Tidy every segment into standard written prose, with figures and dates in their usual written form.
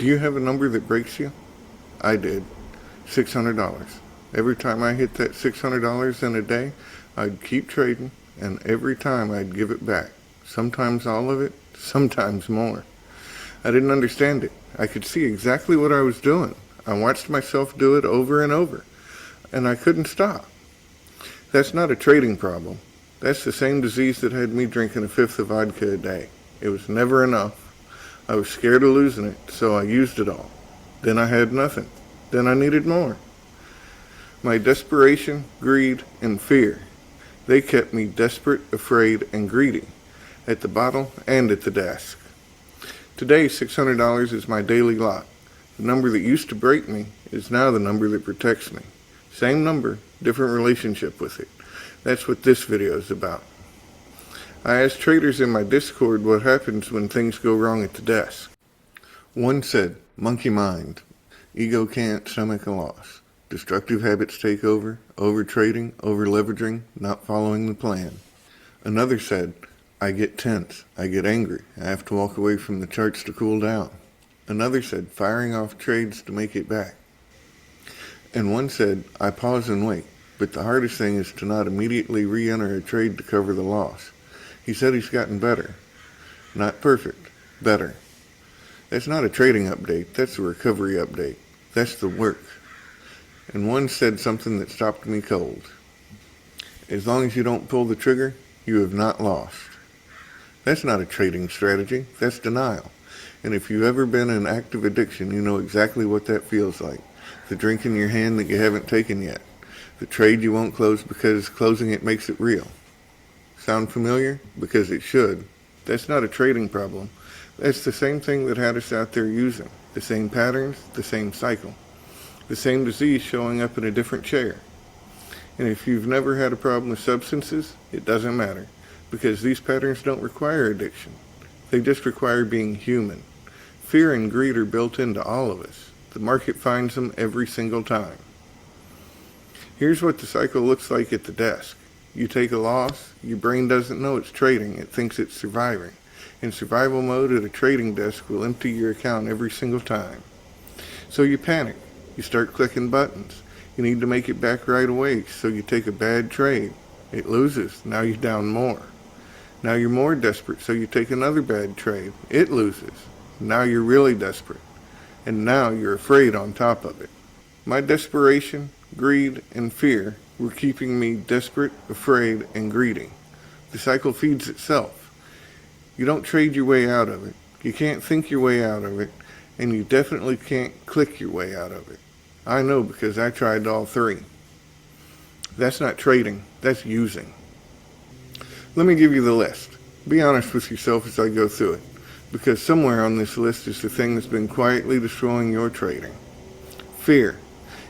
Do you have a number that breaks you? I did. $600. Every time I hit that $600 in a day, I'd keep trading, and every time I'd give it back. Sometimes all of it, sometimes more. I didn't understand it. I could see exactly what I was doing. I watched myself do it over and over, and I couldn't stop. That's not a trading problem. That's the same disease that had me drinking a fifth of vodka a day. It was never enough. I was scared of losing it, so I used it all. Then I had nothing. Then I needed more. My desperation, greed, and fear, they kept me desperate, afraid, and greedy, at the bottle and at the desk. Today, $600 is my daily lot. The number that used to break me is now the number that protects me. Same number, different relationship with it. That's what this video is about. I asked traders in my Discord what happens when things go wrong at the desk. One said, monkey mind. Ego can't stomach a loss. Destructive habits take over trading, over leveraging, not following the plan. Another said, I get tense, I get angry, I have to walk away from the charts to cool down. Another said, firing off trades to make it back. And one said, I pause and wait, but the hardest thing is to not immediately re-enter a trade to cover the loss. He said he's gotten better. Not perfect, better. That's not a trading update, that's a recovery update. That's the work. And one said something that stopped me cold. As long as you don't pull the trigger, you have not lost. That's not a trading strategy, that's denial. And if you've ever been in active addiction, you know exactly what that feels like. The drink in your hand that you haven't taken yet. The trade you won't close because closing it makes it real. Sound familiar? Because it should. That's not a trading problem. That's the same thing that had us out there using. The same patterns, the same cycle. The same disease showing up in a different chair. And if you've never had a problem with substances, it doesn't matter. Because these patterns don't require addiction. They just require being human. Fear and greed are built into all of us. The market finds them every single time. Here's what the cycle looks like at the desk. You take a loss, your brain doesn't know it's trading, it thinks it's surviving. In survival mode at a trading desk will empty your account every single time. So you panic, you start clicking buttons. You need to make it back right away, so you take a bad trade. It loses, now you're down more. Now you're more desperate, so you take another bad trade. It loses, now you're really desperate. And now you're afraid on top of it. My desperation, greed, and fear were keeping me desperate, afraid, and greedy. The cycle feeds itself. You don't trade your way out of it. You can't think your way out of it. And you definitely can't click your way out of it. I know because I tried all three. That's not trading, that's using. Let me give you the list. Be honest with yourself as I go through it. Because somewhere on this list is the thing that's been quietly destroying your trading. Fear.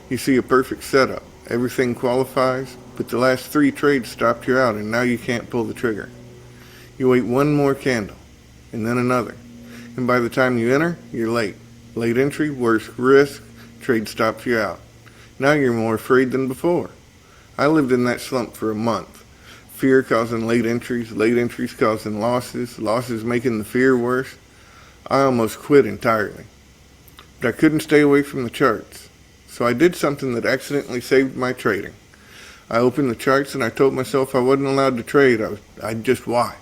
You see a perfect setup. Everything qualifies, but the last 3 trades stopped you out and now you can't pull the trigger. You wait one more candle, and then another. And by the time you enter, you're late. Late entry, worse risk, trade stops you out. Now you're more afraid than before. I lived in that slump for a month. Fear causing late entries causing losses, losses making the fear worse. I almost quit entirely. But I couldn't stay away from the charts. So I did something that accidentally saved my trading. I opened the charts and I told myself I wasn't allowed to trade, I'd just watch.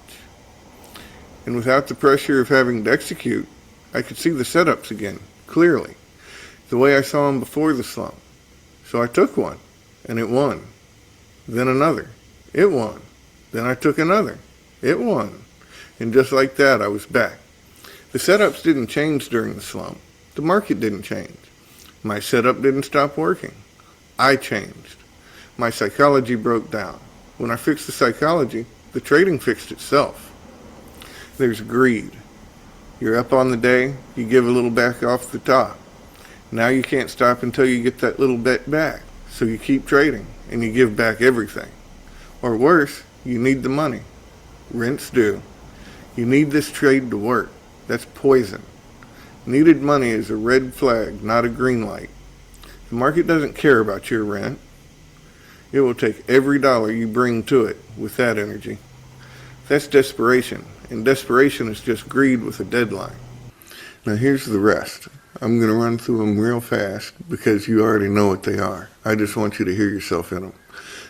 And without the pressure of having to execute, I could see the setups again, clearly, the way I saw them before the slump. So I took one, and it won. Then another, it won. Then I took another, it won. And just like that, I was back. The setups didn't change during the slump. The market didn't change. My setup didn't stop working. I changed. My psychology broke down. When I fixed the psychology, the trading fixed itself. There's greed. You're up on the day, you give a little back off the top. Now you can't stop until you get that little bet back. So you keep trading, and you give back everything. Or worse, you need the money. Rents due. You need this trade to work. That's poison. Needed money is a red flag, not a green light. The market doesn't care about your rent. It will take every dollar you bring to it with that energy. That's desperation, and desperation is just greed with a deadline. Now here's the rest. I'm going to run through them real fast because you already know what they are. I just want you to hear yourself in them.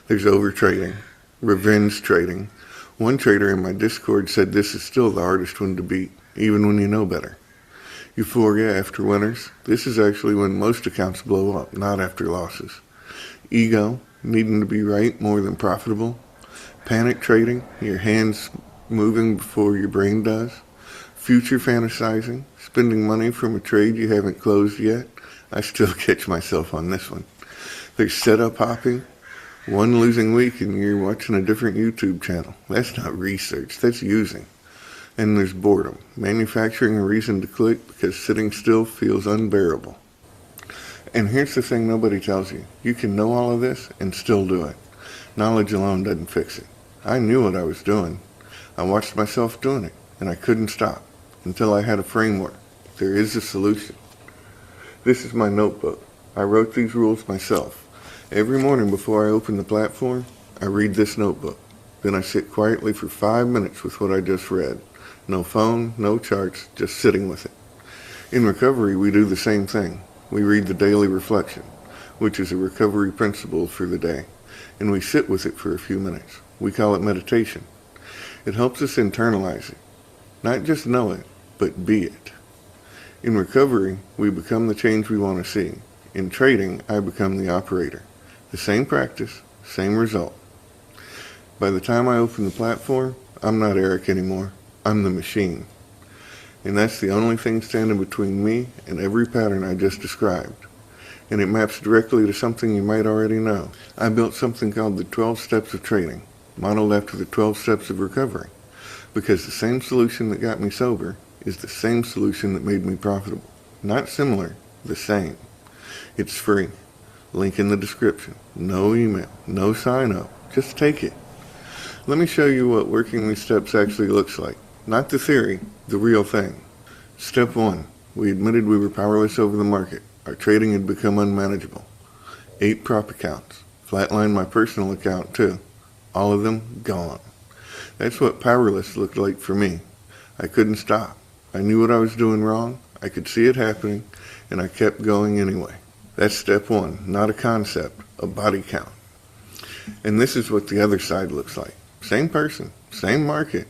There's overtrading, revenge trading. One trader in my Discord said this is still the hardest one to beat, even when you know better. Euphoria after winners. This is actually when most accounts blow up, not after losses. Ego, needing to be right more than profitable. Panic trading, your hands moving before your brain does. Future fantasizing, spending money from a trade you haven't closed yet. I still catch myself on this one. There's setup hopping, one losing week and you're watching a different YouTube channel. That's not research, that's using. And there's boredom, manufacturing a reason to click because sitting still feels unbearable. And here's the thing nobody tells you. You can know all of this and still do it. Knowledge alone doesn't fix it. I knew what I was doing. I watched myself doing it, and I couldn't stop until I had a framework. There is a solution. This is my notebook. I wrote these rules myself. Every morning before I open the platform, I read this notebook. Then I sit quietly for 5 minutes with what I just read. No phone, no charts, just sitting with it. In recovery, we do the same thing. We read the daily reflection, which is a recovery principle for the day, and we sit with it for a few minutes. We call it meditation. It helps us internalize it, not just know it, but be it. In recovery, we become the change we want to see. In trading, I become the operator. The same practice, same result. By the time I open the platform, I'm not Eric anymore. I'm the machine. And that's the only thing standing between me and every pattern I just described. And it maps directly to something you might already know. I built something called the 12 Steps of Trading, modeled after the 12 Steps of Recovery, because the same solution that got me sober is the same solution that made me profitable. Not similar, the same. It's free. Link in the description. No email, no sign up. Just take it. Let me show you what working these steps actually looks like. Not the theory, the real thing. Step 1. We admitted we were powerless over the market. Our trading had become unmanageable. 8 prop accounts. Flatlined my personal account too. All of them gone. That's what powerless looked like for me. I couldn't stop. I knew what I was doing wrong. I could see it happening, and I kept going anyway. That's step 1, not a concept, a body count. And this is what the other side looks like. Same person, same market,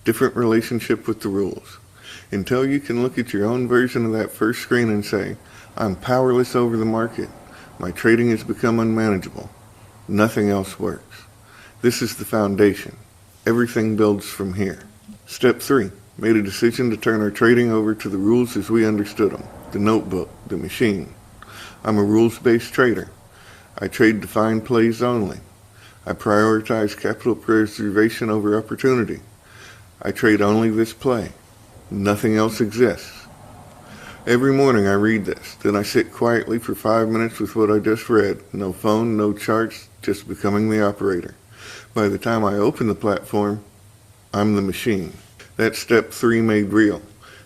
different relationship with the rules. Until you can look at your own version of that first screen and say, I'm powerless over the market. My trading has become unmanageable. Nothing else works. This is the foundation. Everything builds from here. Step 3. Made a decision to turn our trading over to the rules as we understood them. The notebook, the machine. I'm a rules-based trader. I trade defined plays only. I prioritize capital preservation over opportunity. I trade only this play. Nothing else exists. Every morning I read this. Then I sit quietly for 5 minutes with what I just read. No phone, no charts, just becoming the operator. By the time I open the platform, I'm the machine. That's step 3 made real.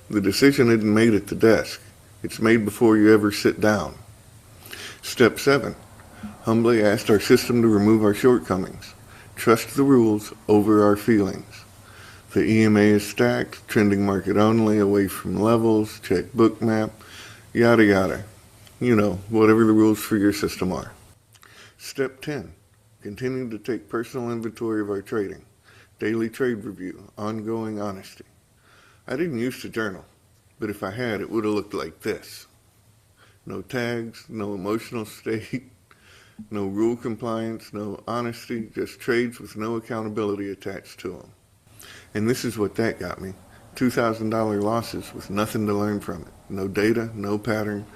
The decision isn't made at the desk. It's made before you ever sit down. Step 7. Humbly asked our system to remove our shortcomings. Trust the rules over our feelings. The EMA is stacked, trending market only, away from levels, check bookmap, yada yada. You know, whatever the rules for your system are. Step 10. Continue to take personal inventory of our trading. Daily trade review, ongoing honesty. I didn't used to journal, but if I had, it would have looked like this. No tags, no emotional state, no rule compliance, no honesty, just trades with no accountability attached to them. And this is what that got me. $2,000 losses with nothing to learn from it. No data, no pattern,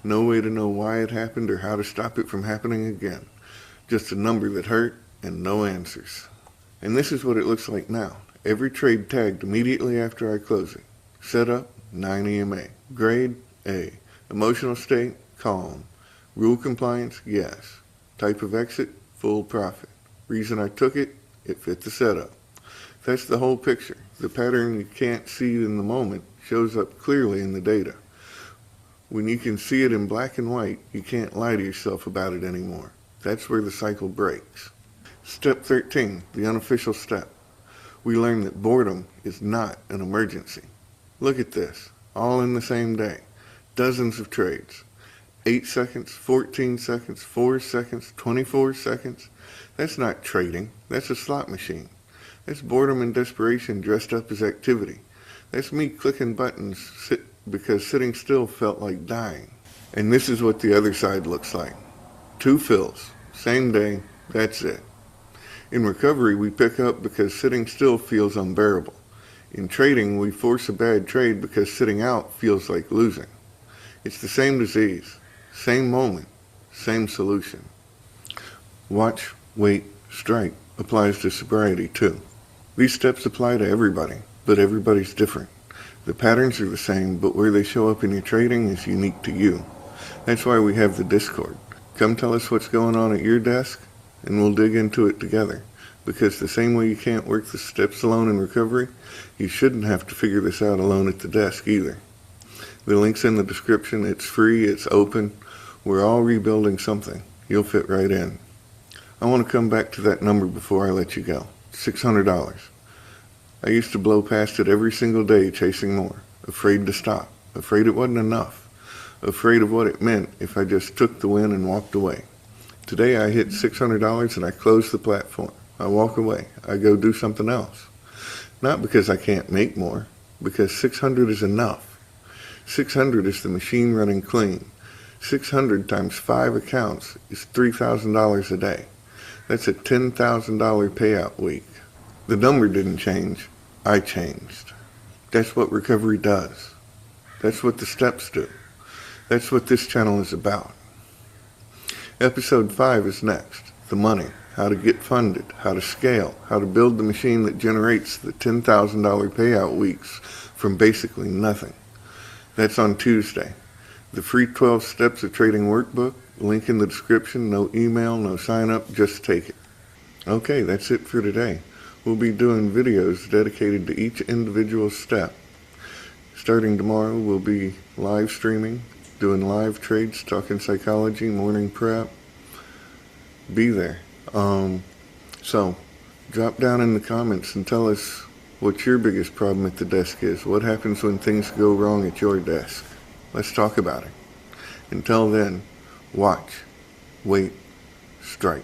no way to know why it happened or how to stop it from happening again. Just a number that hurt and no answers. And this is what it looks like now. Every trade tagged immediately after I close it. Setup, 9 EMA. Grade, A. Emotional state, calm. Rule compliance, yes. Type of exit, full profit. Reason I took it, it fit the setup. That's the whole picture. The pattern you can't see in the moment shows up clearly in the data. When you can see it in black and white, you can't lie to yourself about it anymore. That's where the cycle breaks. Step 13, the unofficial step. We learn that boredom is not an emergency. Look at this, all in the same day. Dozens of trades. 8 seconds, 14 seconds, 4 seconds, 24 seconds. That's not trading. That's a slot machine. That's boredom and desperation dressed up as activity. That's me clicking buttons because sitting still felt like dying. And this is what the other side looks like. 2 fills. Same day. That's it. In recovery, we pick up because sitting still feels unbearable. In trading, we force a bad trade because sitting out feels like losing. It's the same disease. Same moment, same solution. Watch, wait, strike applies to sobriety too. These steps apply to everybody, but everybody's different. The patterns are the same, but where they show up in your trading is unique to you. That's why we have the Discord. Come tell us what's going on at your desk, and we'll dig into it together. Because the same way you can't work the steps alone in recovery, you shouldn't have to figure this out alone at the desk either. The link's in the description. It's free, it's open. We're all rebuilding something. You'll fit right in. I want to come back to that number before I let you go. $600. I used to blow past it every single day chasing more, afraid to stop, afraid it wasn't enough, afraid of what it meant if I just took the win and walked away. Today I hit $600 and I close the platform. I walk away. I go do something else. Not because I can't make more, because 600 is enough. 600 is the machine running clean. 600 times 5 accounts is $3,000 a day. That's a $10,000 payout week. The number didn't change. I changed. That's what recovery does. That's what the steps do. That's what this channel is about. Episode 5 is next. The money. How to get funded. How to scale. How to build the machine that generates the $10,000 payout weeks from basically nothing. That's on Tuesday. The free 12 Steps of Trading workbook, link in the description, no email, no sign up, just take it. Okay, that's it for today. We'll be doing videos dedicated to each individual step. Starting tomorrow, we'll be live streaming, doing live trades, talking psychology, morning prep. Be there. So, drop down in the comments and tell us what your biggest problem at the desk is. What happens when things go wrong at your desk? Let's talk about it. Until then, watch, wait, strike.